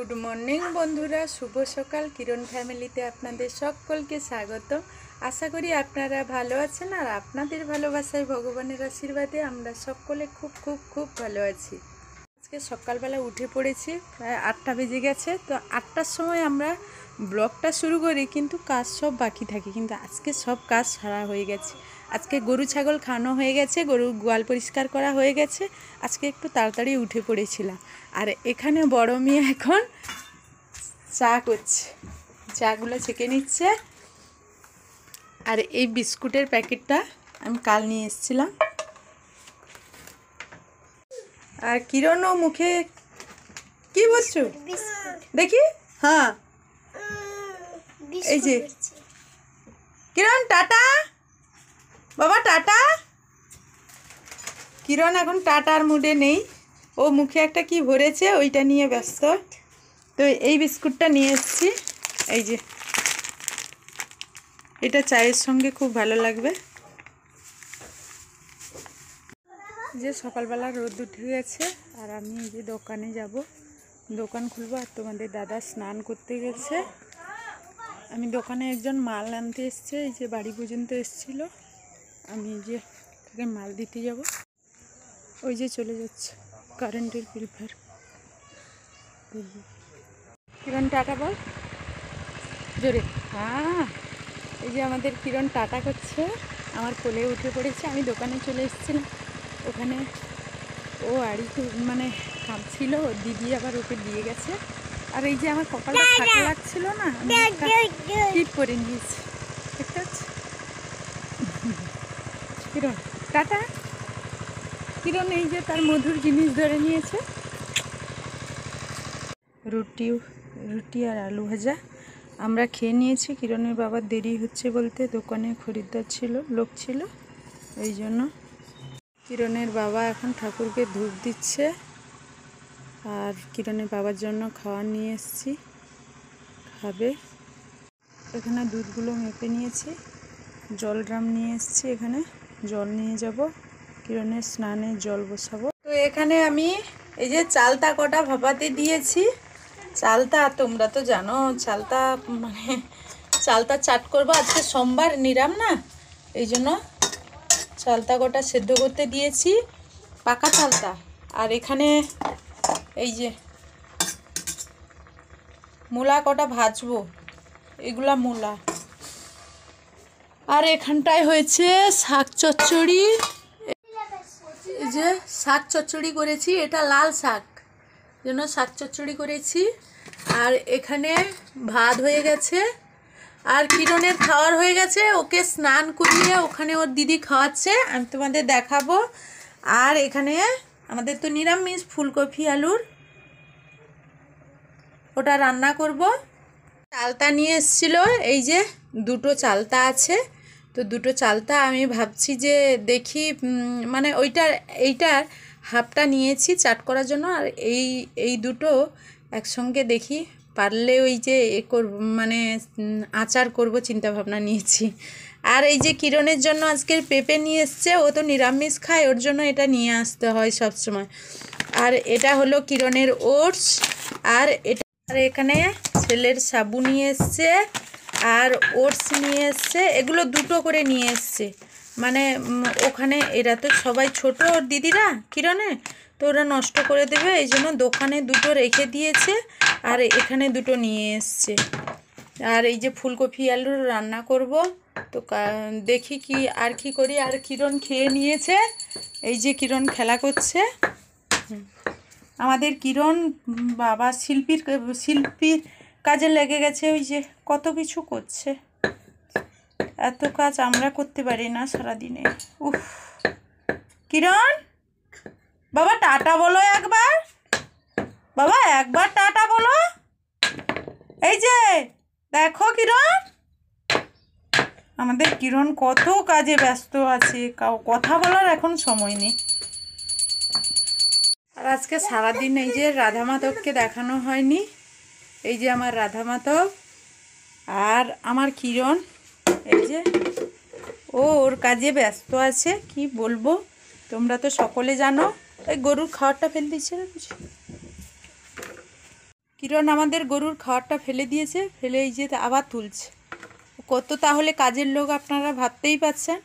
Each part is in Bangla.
গুড মর্নিং বন্ধুরা, শুভ সকাল। কিরণ ফ্যামিলিতে আপনাদের সকলকে স্বাগত। আশা করি আপনারা ভালো আছেন আর আপনাদের ভালোবাসায় ভগবানের আশীর্বাদে আমরা সকলে খুব খুব খুব ভালো আছি। আজকে সকালবেলা উঠে পড়েছি, প্রায় 8টা বেজে গেছে। তো 8টার সময় আমরা ব্লগটা শুরু করি, কিন্তু কাজ সব বাকি থাকে। কিন্তু আজকে সব কাজ সারা হয়ে গেছে। আজকে গরু ছাগল খাওয়ানো হয়ে গেছে, গরুর গোয়াল পরিষ্কার করা হয়ে গেছে। আজকে একটু তাড়াতাড়ি উঠে পড়েছিলাম। আর এখানে বড় মেয়ে এখন চা করছে, চাগুলো ছেঁকে নিচ্ছে। আর এই বিস্কুটের প্যাকেটটা আমি কাল নিয়ে এসেছিলাম। আর কিরণও মুখে কি বলছো দেখি? হ্যাঁ, এই যে কিরণ টাটা, বাবা টাটা। কিরণ এখন টাটার মুডে নেই, ও মুখে একটা কি ভরেছে ওইটা নিয়ে ব্যস্ত। তো এই বিস্কুটটা নিয়ে এসেছি, এই যে এটা চায়ের সঙ্গে খুব ভালো লাগবে। যে সকালবেলা রোদ উঠে গেছে আর আমি এই যে দোকানে যাব, দোকান খুলবো। আর তোমাদের দাদা স্নান করতে গেছে। আমি দোকানে একজন মাল আনতে এসছে, এই যে বাড়ি পর্যন্ত এসছিল। আমি এই যে তাকে মাল দিতে যাব। ওই যে চলে যাচ্ছে কারেন্টের প্রিফার। কিরণ টাটা বল জোরে। হ্যাঁ, এই যে আমাদের কিরণ টাটা করছে, আমার কোলে উঠে পড়েছে। আমি দোকানে চলে এসেছিলাম, ওখানে ও আড়ি মানে কাঁদছিল, ওর দিদি আবার ওকে দিয়ে গেছে। আর এই যে আমার কপালটা ফাঁকা লাগছিল না, টিপ করে নিয়েছি, দেখতে পাচ্ছি। কিরণ টাটা। কিরণ এই যে তার মধুর জিনিস ধরে নিয়েছে। রুটি আর আলু ভাজা আমরা খেয়ে নিয়েছি। কিরণের বাবার দেরি হচ্ছে বলতে দোকানে খরিদ্দার ছিল, লোক ছিল, এই জন্য। কিরণের বাবা এখন ঠাকুরকে ধূপ দিচ্ছে। আর কিরণের বাবার জন্য খাওয়ার নিয়ে এসেছি, খাবে। এখানে দুধগুলো মেপে নিয়েছি, জল ড্রাম নিয়ে এসেছি, এখানে জল নিয়ে যাব, কিরণের স্নানে জল বসাবো। তো এখানে আমি এই যে চালতা কটা ভাপাতে দিয়েছি। চালতা তোমরা তো জানো, চালতা মানে চালতা চাট করবো। আজকে সোমবার, নিরাম না, এই জন্য চালতা কটা সেদ্ধ করতে দিয়েছি, পাকা চালতা। আর এখানে এই যে মূলা কটা ভাজবো, এগুলা মূলা। আর এখানটায় হয়েছে শাক চচ্চড়ি, এই যে শাক চচ্চড়ি করেছি, এটা লাল শাক জন্য শাক চচ্চড়ি করেছি। আর এখানে ভাত হয়ে গেছে। আর কিরণের খাওয়ার হয়ে গেছে, ওকে স্নান করিয়ে ওখানে ওর দিদি খাওয়াচ্ছে, আমি তোমাদের দেখাবো। আর এখানে আমাদের তো নিরামিষ, ফুলকপি আলুর ওটা রান্না করব। চালতা নিয়ে এসেছিলো, এই যে দুটো চালতা আছে। তো দুটো চালতা আমি ভাবছি যে দেখি, মানে এইটার হাফটা নিয়েছি চাট করার জন্য। আর এই দুটো একসঙ্গে দেখি পারলে ওই যে মানে আচার করব চিন্তা ভাবনা নিয়েছি। আর এই যে কিরণের জন্য আজকের পেঁপে নিয়ে এসছে, ও তো নিরামিষ খায়, ওর জন্য এটা নিয়ে আসতে হয় সব সময়। আর এটা হলো কিরণের ওটস। আর এখানে ছেলের সাবু নিয়ে এসছে আর ওটস নিয়ে এসছে, এগুলো দুটো করে নিয়ে এসছে। মানে ওখানে এরা তো সবাই ছোট, ওর দিদিরা কিরণে, তো ওরা নষ্ট করে দেবে, এই জন্য দোকানে দুটো রেখে দিয়েছে আর এখানে দুটো নিয়ে এসছে। আর এই যে ফুলকপি আলুর রান্না করব। তো দেখি কি আর কি করি। আর কিরণ খেয়ে নিয়েছে, এই যে কিরণ খেলা করছে। আমাদের কিরণ বাবা শিল্পীর কাজে লেগে গেছে, ওই যে কত কিছু করছে। এত কাজ আমরা করতে পারি না সারাদিনে। উফ, কিরণ বাবা টাটা বলো একবার, বাবা একবার টাটা বলো। এই যে দেখো কিরণ, আমাদের কিরণ কত কাজে ব্যস্ত আছে, কথা বলার এখন সময় নেই। আর আজকে সারাদিন এই যে রাধা মাধবকে দেখানো হয়নি, এই যে আমার রাধা মাধব আর আমার কিরণ, এই যে ওর কাজে ব্যস্ত আছে। কি বলবো, তোমরা তো সকলে জানো। এই গরুর খাবারটা ফেল দিচ্ছে না কিছু। কিরণ আমাদের গরুর খাবারটা ফেলে দিয়েছে, ফেলে এই যে আবার তুলছে। কত তাহলে কাজের লোক আপনারা ভাবতেই পারছেন।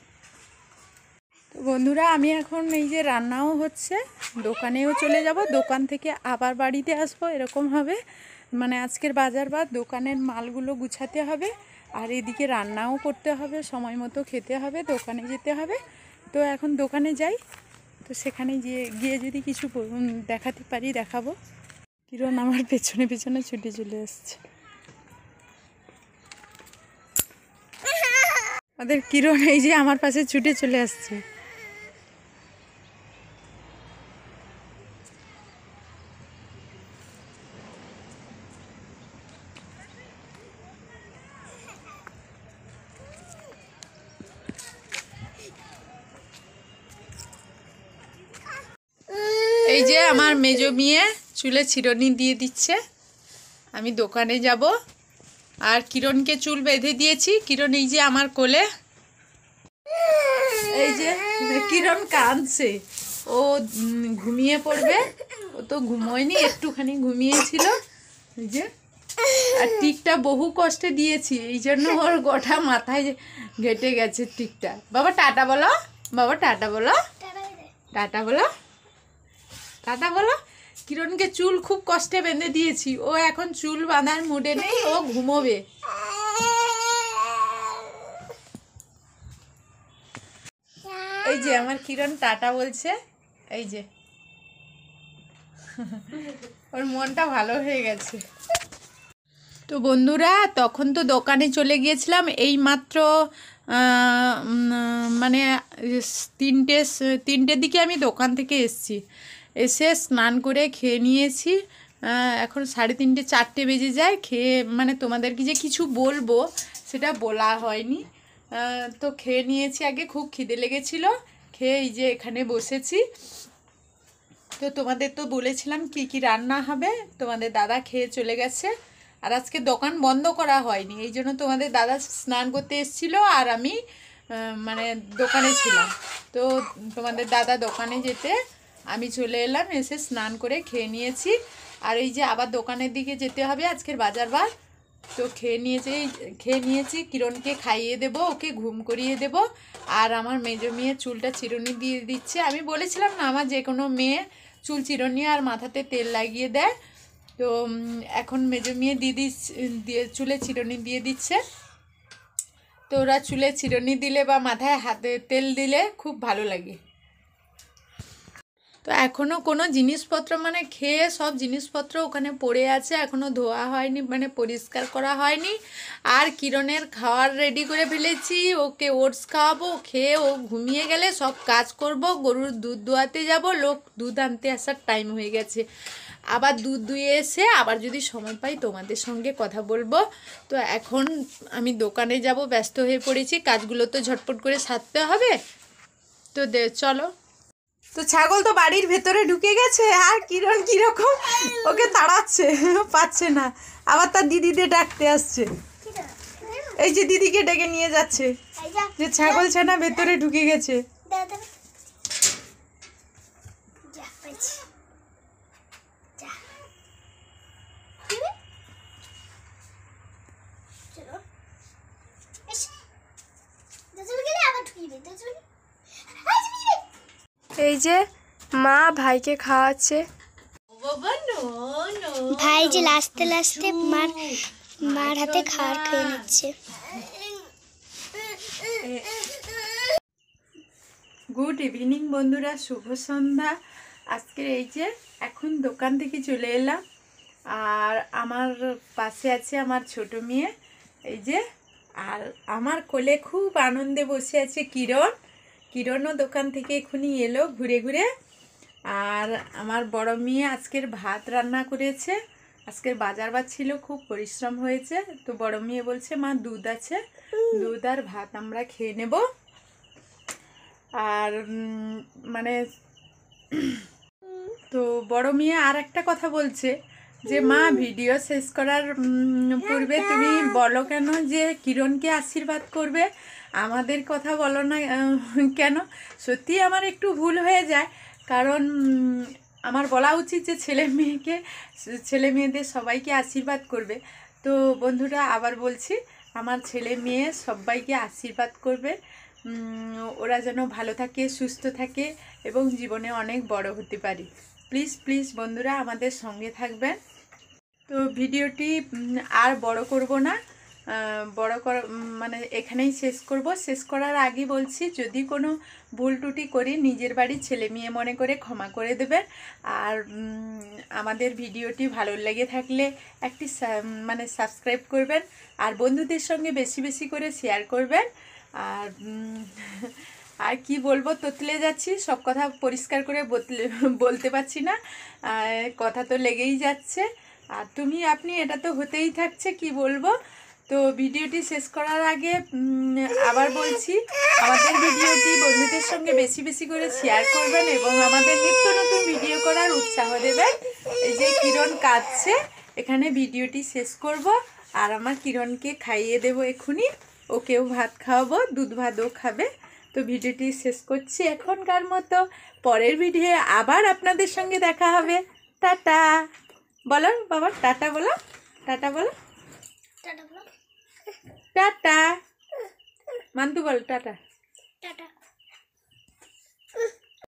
তো বন্ধুরা আমি এখন এই যে রান্নাও হচ্ছে, দোকানেও চলে যাব, দোকান থেকে আবার বাড়িতে আসবো, এরকম হবে। মানে আজকের বাজার বা দোকানের মালগুলো গুছাতে হবে, আর এদিকে রান্নাও করতে হবে, সময় মতো খেতে হবে, দোকানে যেতে হবে। তো এখন দোকানে যাই, তো সেখানে গিয়ে যদি কিছু দেখাতে পারি দেখাবো। কিরণ আমার পেছনে পেছনে ছুটে চলে আসছে। ওদের কিরণ এই যে আমার পাশে ছুটে চলে আসছে। এই যে আমার মেজো মেয়ে চুলে চিরুনি দিয়ে দিচ্ছে। আমি দোকানে যাব, আর কিরণকে চুল বেঁধে দিয়েছি। কিরণ এই যে আমার কোলে, এই যে কিরণ কাঁদছে, ও ঘুমিয়ে পড়বে। ও তো ঘুমোয়নি, একটুখানি ঘুমিয়েছিল। এই যে আর টিকটা বহু কষ্টে দিয়েছি, এই জন্য ওর গোটা মাথায় ঘেটে গেছে টিকটা। বাবা টাটা বলো, বাবা টাটা বলো, টাটা বলো, টাটা বলো। কিরণকে চুল খুব কষ্টে বেঁধে দিয়েছি, ও এখন চুল বাঁধার মুডে নেই, ও ঘুমোবে। এই যে আমার কিরণ টাটা বলছে, এই যে ওর মনটা ভালো হয়ে গেছে। তো বন্ধুরা তখন তো দোকানে চলে গিয়েছিলাম, এই মাত্র মানে তিনটের দিকে আমি দোকান থেকে এসেছি। এসে স্নান করে খেয়ে নিয়েছি। এখন 3:30 4টে বেজে যায়। খেয়ে মানে তোমাদেরকে যে কিছু বলবো সেটা বলা হয়নি। তো খেয়ে নিয়েছি, আগে খুব খিদে লেগেছিল, খেয়ে এই যে এখানে বসেছি। তো তোমাদের তো বলেছিলাম কি কি রান্না হবে, তোমাদের দাদা খেয়ে চলে গেছে। আর আজকে দোকান বন্ধ করা হয়নি, এই জন্য তোমাদের দাদা স্নান করতে এসেছিল, আর আমি মানে দোকানে ছিলাম। তো তোমাদের দাদা দোকানে যেতে আমি চলে এলাম, এসে স্নান করে খেয়ে নিয়েছি। আর এই যে আবার দোকানের দিকে যেতে হবে, আজকের বাজার বার। তো খেয়ে নিয়েছি, কিরণকে খাইয়ে দেব, ওকে ঘুম করিয়ে দেব। আর আমার মেজো মেয়ে চুলটা চিরুনি দিয়ে দিচ্ছে। আমি বলেছিলাম না, আমার যে কোনো মেয়ে চুল চিরুনি আর মাথাতে তেল লাগিয়ে দেয়। তো এখন মেজো মেয়ে দিয়ে চুলে চিরুনি দিয়ে দিচ্ছে। তো ওরা চুলে চিরুনি দিলে বা মাথায় হাতে তেল দিলে খুব ভালো লাগে। তো এখনও কোনো জিনিসপত্র মানে খেয়ে সব জিনিসপত্র ওখানে পড়ে আছে, এখনও ধোয়া হয়নি, মানে পরিষ্কার করা হয়নি। আর কিরণের খাওয়ার রেডি করে ফেলেছি, ওকে ওটস খাওয়াবো, খেয়ে ও ঘুমিয়ে গেলে সব কাজ করব। গরুর দুধ দোয়াতে যাব, লোক দুধ আনতে আসার টাইম হয়ে গেছে। আবার দুধ দুয়ে এসে আবার যদি সময় পাই তোমাদের সঙ্গে কথা বলবো। তো এখন আমি দোকানে যাব, ব্যস্ত হয়ে পড়েছি, কাজগুলো তো ঝটপট করে সারতে হবে। তো চলো। তো ছাগল তো বাড়ির ভেতরে ঢুকে গেছে, আর কিরণ কিরকম ওকে তাড়াচ্ছে, পাচ্ছে না, আবার তার দিদিদের ডাকতে আসছে। এই যে দিদিকে ডেকে নিয়ে যাচ্ছে, যে ছাগল ছানা ভেতরে ঢুকে গেছে। এই যে মা ভাইকে খাওয়াচ্ছে, ভাই যে লাস্টে লাস্টে মার হাতে খাবার খেয়ে নিচ্ছে। গুড ইভিনিং বন্ধুরা, শুভ সন্ধ্যা। আজকে এই যে এখন দোকান থেকে চলে এলাম, আর আমার পাশে আছে আমার ছোট মেয়ে, এই যে, আর আমার কোলে খুব আনন্দে বসে আছে কিরণও দোকান থেকে এখনই এলো ঘুরে ঘুরে। আর আমার বড় মেয়ে আজকের ভাত রান্না করেছে, আজকের বাজার ছিল, খুব পরিশ্রম হয়েছে। তো বড় মেয়ে বলছে মা দুধ আছে, দুধ আর ভাত আমরা খেয়ে নেব। আর মানে তো বড় মেয়ে আর একটা কথা বলছে যে মা ভিডিও শেষ করার পূর্বে তুমি বলো কেন যে কিরণকে আশীর্বাদ করবে, আমাদের কথা বলো না কেন। সত্যি আমার একটু ভুল হয়ে যায়, কারণ আমার বলা উচিত যে ছেলে মেয়েদের সবাইকে আশীর্বাদ করবে। তো বন্ধুরা আবার বলছি, আমার ছেলে মেয়ে সবাইকে আশীর্বাদ করবে, ওরা যেন ভালো থাকে, সুস্থ থাকে এবং জীবনে অনেক বড় হতে পারি। প্লিজ প্লিজ বন্ধুরা আমাদের সঙ্গে থাকবেন। তো ভিডিওটি আর বড় করব না, মানে এখানেই শেষ করব। শেষ করার আগে বলছি, যদি কোনো ভুল ত্রুটি করি নিজের বাড়ির ছেলে মেয়ে মনে করে ক্ষমা করে দেবেন। আর আমাদের ভিডিওটি ভালো লেগে থাকলে একটি মানে সাবস্ক্রাইব করবেন, আর বন্ধুদের সঙ্গে বেশি বেশি করে শেয়ার করবেন। আর আর কি বলবো, তোতলে যাচ্ছি, সব কথা পরিষ্কার করে বলতে পারছি না, কথা তো লেগেই যাচ্ছে। আর আপনি এটা তো হতেই থাকছে, কি বলবো। তো ভিডিওটি শেষ করার আগে আবার বলছি, আমাদের ভিডিওটি বন্ধুদের সঙ্গে বেশি বেশি করে শেয়ার করবেন এবং আমাদের নিত্য নতুন ভিডিও করার উৎসাহ দেবেন। এই যে কিরণ কাঁদছে, এখানে ভিডিওটি শেষ করব। আর আমার কিরণকে খাইয়ে দেবো এক্ষুনি, ওকেও ভাত খাওয়াবো, দুধ ভাতও খাবে। তো ভিডিওটি শেষ করছি এখনকার মতো। পরের ভিডিও আবার আপনাদের সঙ্গে দেখা হবে। টাটা বলো বাবা, টাটা বলো, টাটা বলো, টাটা মান্তু বল টাটা।